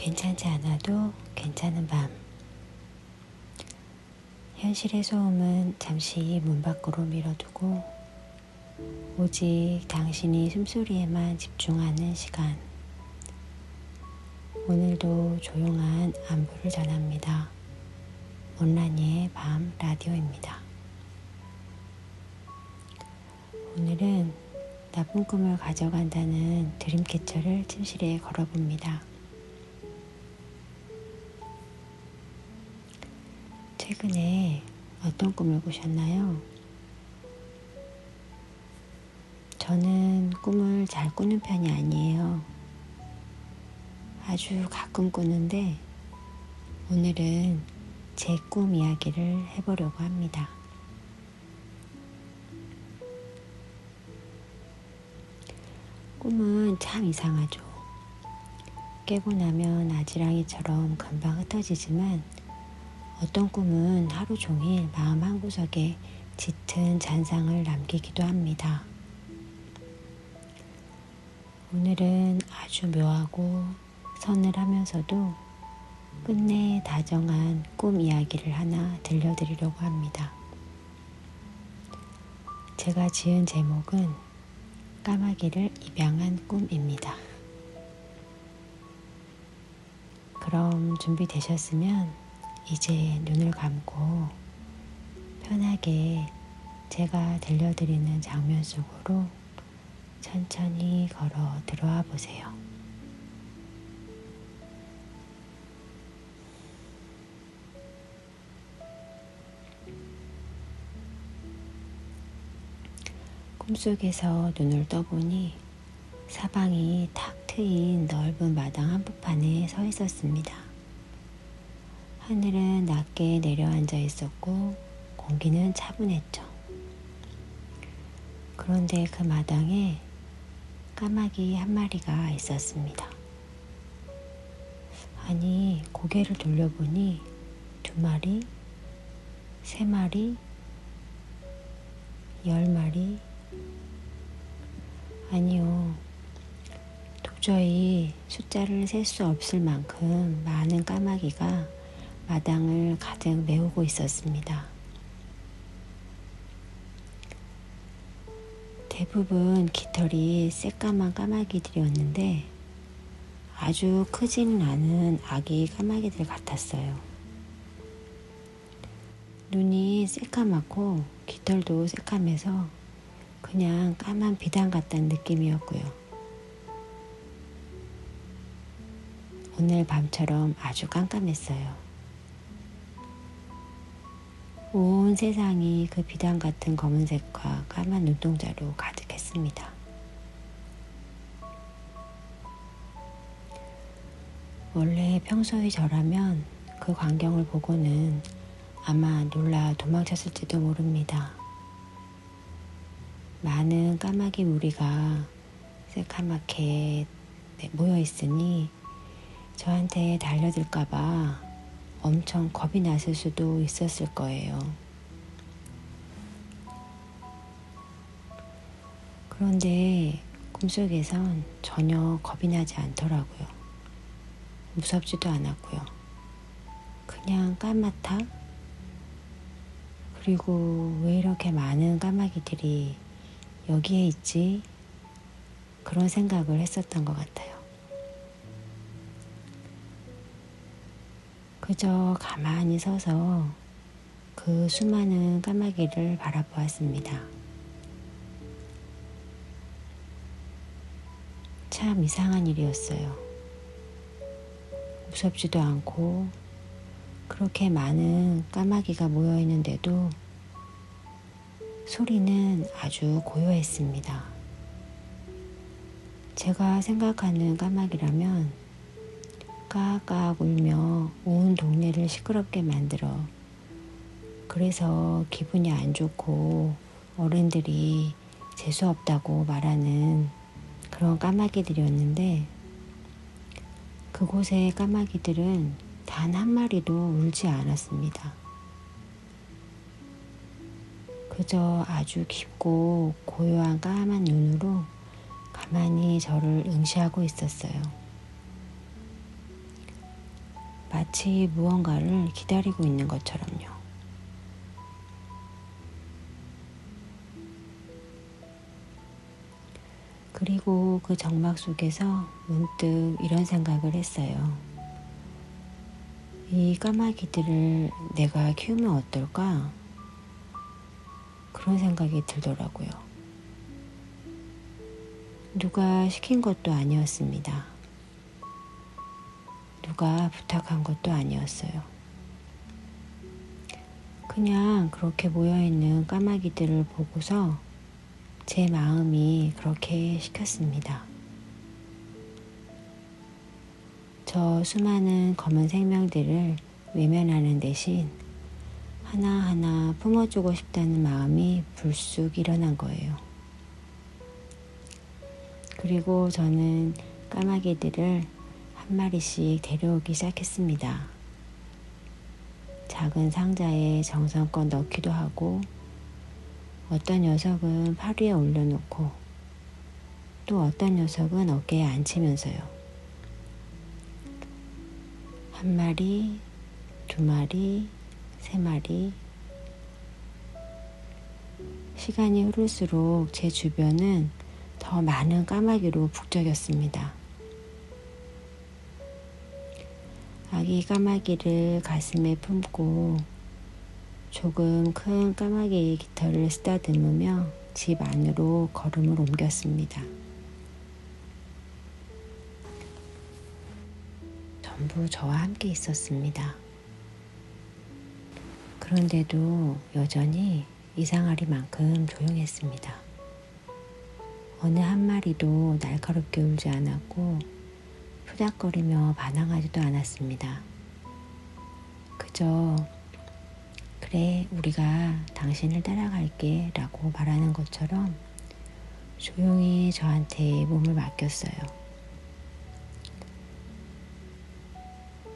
괜찮지 않아도 괜찮은 밤. 현실의 소음은 잠시 문 밖으로 밀어두고 오직 당신이 숨소리에만 집중하는 시간. 오늘도 조용한 안부를 전합니다. 온라니의 밤 라디오입니다. 오늘은 나쁜 꿈을 가져간다는 드림캐쳐를 침실에 걸어봅니다. 최근에 어떤 꿈을 꾸셨나요? 저는 꿈을 잘 꾸는 편이 아니에요. 아주 가끔 꾸는데 오늘은 제 꿈 이야기를 해보려고 합니다. 꿈은 참 이상하죠. 깨고 나면 아지랑이처럼 금방 흩어지지만 어떤 꿈은 하루 종일 마음 한구석에 짙은 잔상을 남기기도 합니다. 오늘은 아주 묘하고 서늘하면서도 끝내 다정한 꿈 이야기를 하나 들려드리려고 합니다. 제가 지은 제목은 까마귀를 입양한 꿈입니다. 그럼 준비되셨으면 이제 눈을 감고 편하게 제가 들려드리는 장면 속으로 천천히 걸어 들어와 보세요. 꿈속에서 눈을 떠보니 사방이 탁 트인 넓은 마당 한복판에 서 있었습니다. 하늘은 낮게 내려앉아 있었고 공기는 차분했죠. 그런데 그 마당에 까마귀 한 마리가 있었습니다. 아니, 고개를 돌려보니 2마리, 3마리, 10마리, 아니요, 도저히 숫자를 셀 수 없을 만큼 많은 까마귀가 마당을 가득 메우고 있었습니다. 대부분 깃털이 새까만 까마귀들이었는데 아주 크지는 않은 아기 까마귀들 같았어요. 눈이 새까맣고 깃털도 새까매서 그냥 까만 비단 같다는 느낌이었고요. 오늘 밤처럼 아주 깜깜했어요. 온 세상이 그 비단 같은 검은색과 까만 눈동자로 가득했습니다. 원래 평소의 저라면 그 광경을 보고는 아마 놀라 도망쳤을지도 모릅니다. 많은 까마귀 무리가 새카맣게 모여 있으니 저한테 달려들까봐 엄청 겁이 났을 수도 있었을 거예요. 그런데 꿈속에선 전혀 겁이 나지 않더라고요. 무섭지도 않았고요. 그냥 까맣다? 그리고 왜 이렇게 많은 까마귀들이 여기에 있지? 그런 생각을 했었던 것 같아요. 그저 가만히 서서 그 수많은 까마귀를 바라보았습니다. 참 이상한 일이었어요. 무섭지도 않고 그렇게 많은 까마귀가 모여 있는데도 소리는 아주 고요했습니다. 제가 생각하는 까마귀라면 까악 울며 온 동네를 시끄럽게 만들어 그래서 기분이 안 좋고 어른들이 재수없다고 말하는 그런 까마귀들이었는데 그곳의 까마귀들은 단 한 마리도 울지 않았습니다. 그저 아주 깊고 고요한 까만 눈으로 가만히 저를 응시하고 있었어요. 마치 무언가를 기다리고 있는 것처럼요. 그리고 그 정막 속에서 문득 이런 생각을 했어요. 이 까마귀들을 내가 키우면 어떨까? 그런 생각이 들더라고요. 누가 시킨 것도 아니었습니다. 누가 부탁한 것도 아니었어요. 그냥 그렇게 모여있는 까마귀들을 보고서 제 마음이 그렇게 시켰습니다. 저 수많은 검은 생명들을 외면하는 대신 하나하나 품어주고 싶다는 마음이 불쑥 일어난 거예요. 그리고 저는 까마귀들을 한 마리씩 데려오기 시작했습니다. 작은 상자에 정성껏 넣기도 하고 어떤 녀석은 팔 위에 올려놓고 또 어떤 녀석은 어깨에 앉히면서요. 한 마리, 두 마리, 세 마리. 시간이 흐를수록 제 주변은 더 많은 까마귀로 북적였습니다. 아기 까마귀를 가슴에 품고 조금 큰 까마귀의 깃털을 쓰다듬으며 집 안으로 걸음을 옮겼습니다. 전부 저와 함께 있었습니다. 그런데도 여전히 이상하리만큼 조용했습니다. 어느 한 마리도 날카롭게 울지 않았고 푸닥거리며 반항하지도 않았습니다. 그저 그래 우리가 당신을 따라갈게 라고 말하는 것처럼 조용히 저한테 몸을 맡겼어요.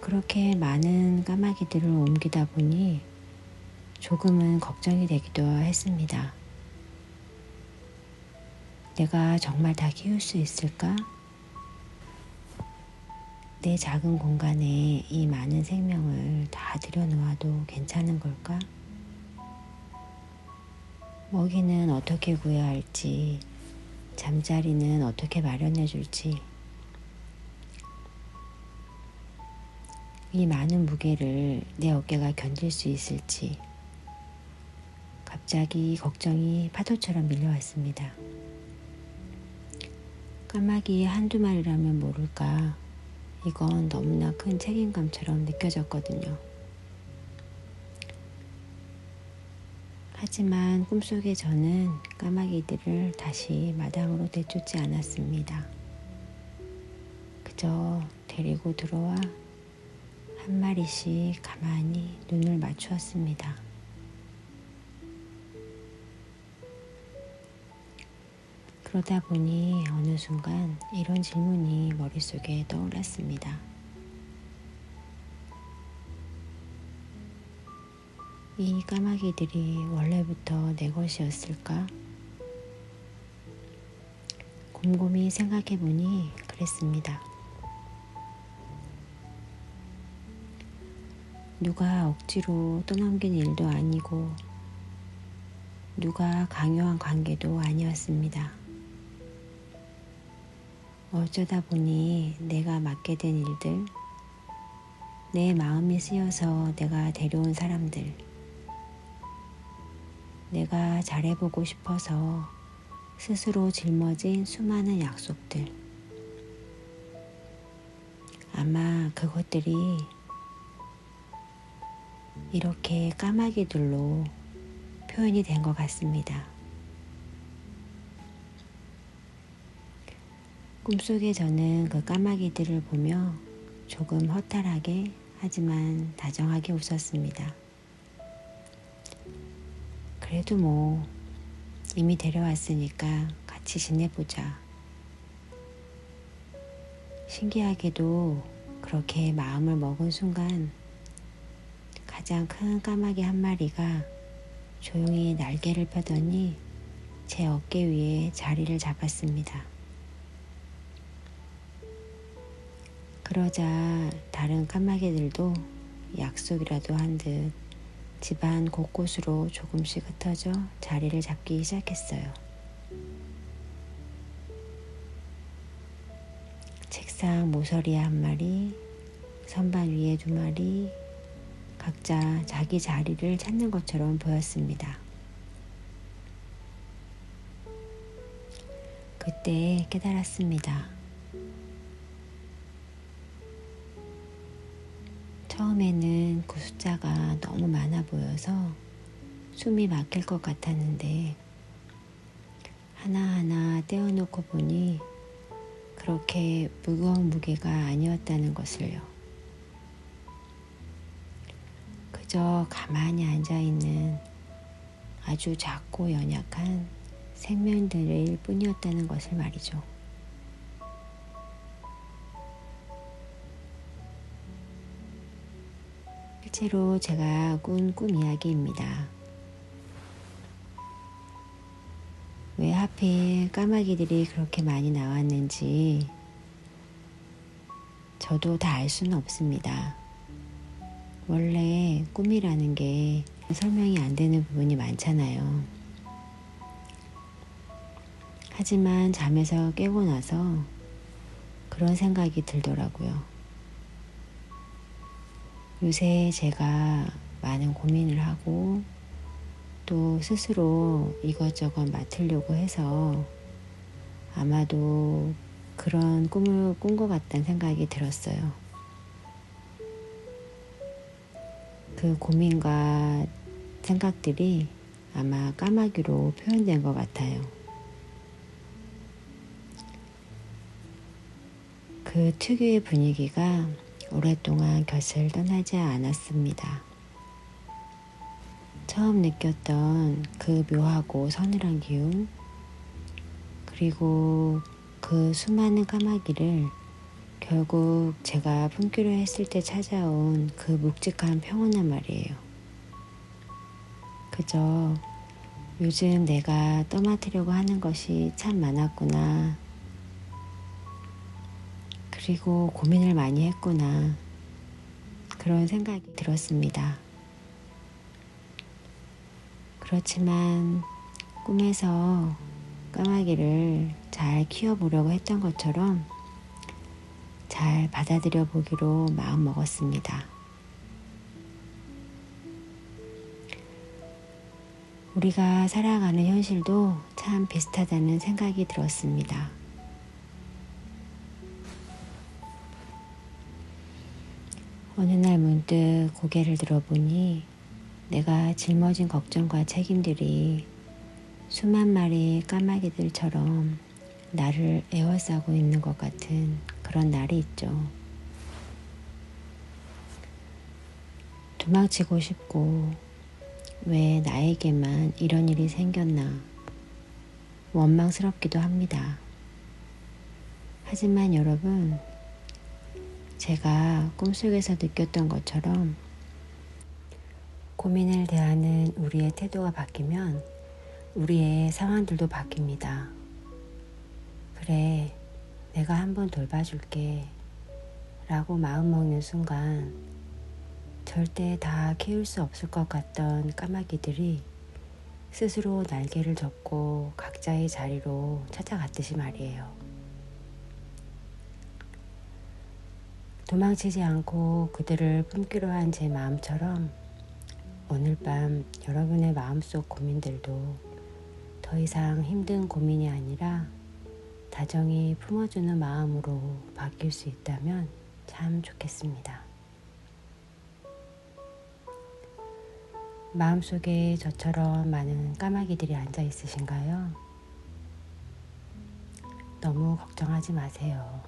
그렇게 많은 까마귀들을 옮기다 보니 조금은 걱정이 되기도 했습니다. 내가 정말 다 키울 수 있을까? 내 작은 공간에 이 많은 생명을 다 들여놓아도 괜찮은 걸까? 먹이는 어떻게 구해야 할지, 잠자리는 어떻게 마련해 줄지, 이 많은 무게를 내 어깨가 견딜 수 있을지 갑자기 걱정이 파도처럼 밀려왔습니다. 까마귀 한두 마리라면 모를까 이건 너무나 큰 책임감처럼 느껴졌거든요. 하지만 꿈속의 저는 까마귀들을 다시 마당으로 내쫓지 않았습니다. 그저 데리고 들어와 한 마리씩 가만히 눈을 맞추었습니다. 그러다 보니 어느 순간 이런 질문이 머릿속에 떠올랐습니다. 이 까마귀들이 원래부터 내 것이었을까? 곰곰이 생각해보니 그랬습니다. 누가 억지로 떠넘긴 일도 아니고 누가 강요한 관계도 아니었습니다. 어쩌다 보니 내가 맡게 된 일들, 내 마음이 쓰여서 내가 데려온 사람들, 내가 잘해보고 싶어서 스스로 짊어진 수많은 약속들, 아마 그것들이 이렇게 까마귀들로 표현이 된 것 같습니다. 꿈속에 저는 그 까마귀들을 보며 조금 허탈하게 하지만 다정하게 웃었습니다. 그래도 뭐 이미 데려왔으니까 같이 지내보자. 신기하게도 그렇게 마음을 먹은 순간 가장 큰 까마귀 한 마리가 조용히 날개를 펴더니 제 어깨 위에 자리를 잡았습니다. 그러자 다른 까마귀들도 약속이라도 한 듯 집안 곳곳으로 조금씩 흩어져 자리를 잡기 시작했어요. 책상 모서리에 한 마리, 선반 위에 두 마리, 각자 자기 자리를 찾는 것처럼 보였습니다. 그때 깨달았습니다. 처음에는 그 숫자가 너무 많아 보여서 숨이 막힐 것 같았는데 하나하나 떼어놓고 보니 그렇게 무거운 무게가 아니었다는 것을요. 그저 가만히 앉아있는 아주 작고 연약한 생명들일 뿐이었다는 것을 말이죠. 실제로 제가 꾼 꿈 이야기입니다. 왜 하필 까마귀들이 그렇게 많이 나왔는지 저도 다 알 수는 없습니다. 원래 꿈이라는 게 설명이 안 되는 부분이 많잖아요. 하지만 잠에서 깨고 나서 그런 생각이 들더라고요. 요새 제가 많은 고민을 하고 또 스스로 이것저것 맡으려고 해서 아마도 그런 꿈을 꾼 것 같다는 생각이 들었어요. 그 고민과 생각들이 아마 까마귀로 표현된 것 같아요. 그 특유의 분위기가 오랫동안 곁을 떠나지 않았습니다. 처음 느꼈던 그 묘하고 서늘한 기운, 그리고 그 수많은 까마귀를 결국 제가 품기로 했을 때 찾아온 그 묵직한 평온한 말이에요. 그저 요즘 내가 떠맡으려고 하는 것이 참 많았구나. 그리고 고민을 많이 했구나. 그런 생각이 들었습니다. 그렇지만 꿈에서 까마귀를 잘 키워보려고 했던 것처럼 잘 받아들여 보기로 마음 먹었습니다. 우리가 살아가는 현실도 참 비슷하다는 생각이 들었습니다. 어느 날 문득 고개를 들어보니 내가 짊어진 걱정과 책임들이 수만 마리 까마귀들처럼 나를 에워싸고 있는 것 같은 그런 날이 있죠. 도망치고 싶고 왜 나에게만 이런 일이 생겼나 원망스럽기도 합니다. 하지만 여러분, 제가 꿈속에서 느꼈던 것처럼 고민을 대하는 우리의 태도가 바뀌면 우리의 상황들도 바뀝니다. 그래, 내가 한번 돌봐줄게 라고 마음먹는 순간 절대 다 키울 수 없을 것 같던 까마귀들이 스스로 날개를 접고 각자의 자리로 찾아갔듯이 말이에요. 도망치지 않고 그들을 품기로 한 제 마음처럼 오늘 밤 여러분의 마음속 고민들도 더 이상 힘든 고민이 아니라 다정히 품어주는 마음으로 바뀔 수 있다면 참 좋겠습니다. 마음속에 저처럼 많은 까마귀들이 앉아 있으신가요? 너무 걱정하지 마세요.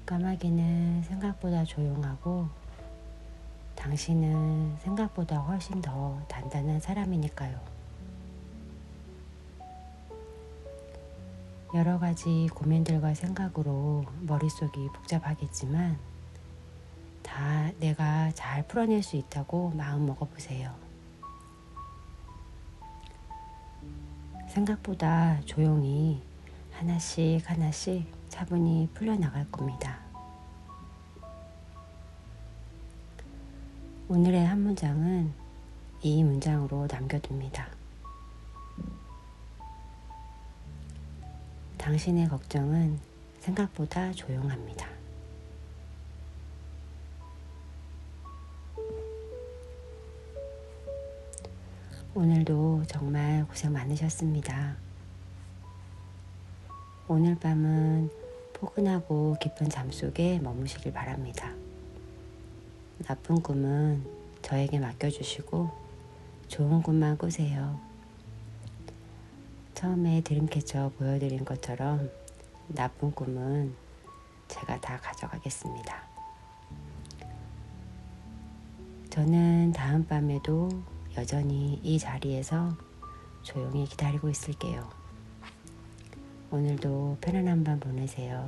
까마귀는 생각보다 조용하고 당신은 생각보다 훨씬 더 단단한 사람이니까요. 여러 가지 고민들과 생각으로 머릿속이 복잡하겠지만 다 내가 잘 풀어낼 수 있다고 마음 먹어보세요. 생각보다 조용히 하나씩 하나씩 차분히 풀려나갈 겁니다. 오늘의 한 문장은 이 문장으로 남겨둡니다. 당신의 걱정은 생각보다 조용합니다. 오늘도 정말 고생 많으셨습니다. 오늘 밤은 포근하고 깊은 잠 속에 머무시길 바랍니다. 나쁜 꿈은 저에게 맡겨주시고 좋은 꿈만 꾸세요. 처음에 드림캐쳐 보여드린 것처럼 나쁜 꿈은 제가 다 가져가겠습니다. 저는 다음 밤에도 여전히 이 자리에서 조용히 기다리고 있을게요. 오늘도 편안한 밤 보내세요.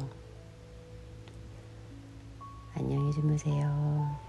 안녕히 주무세요.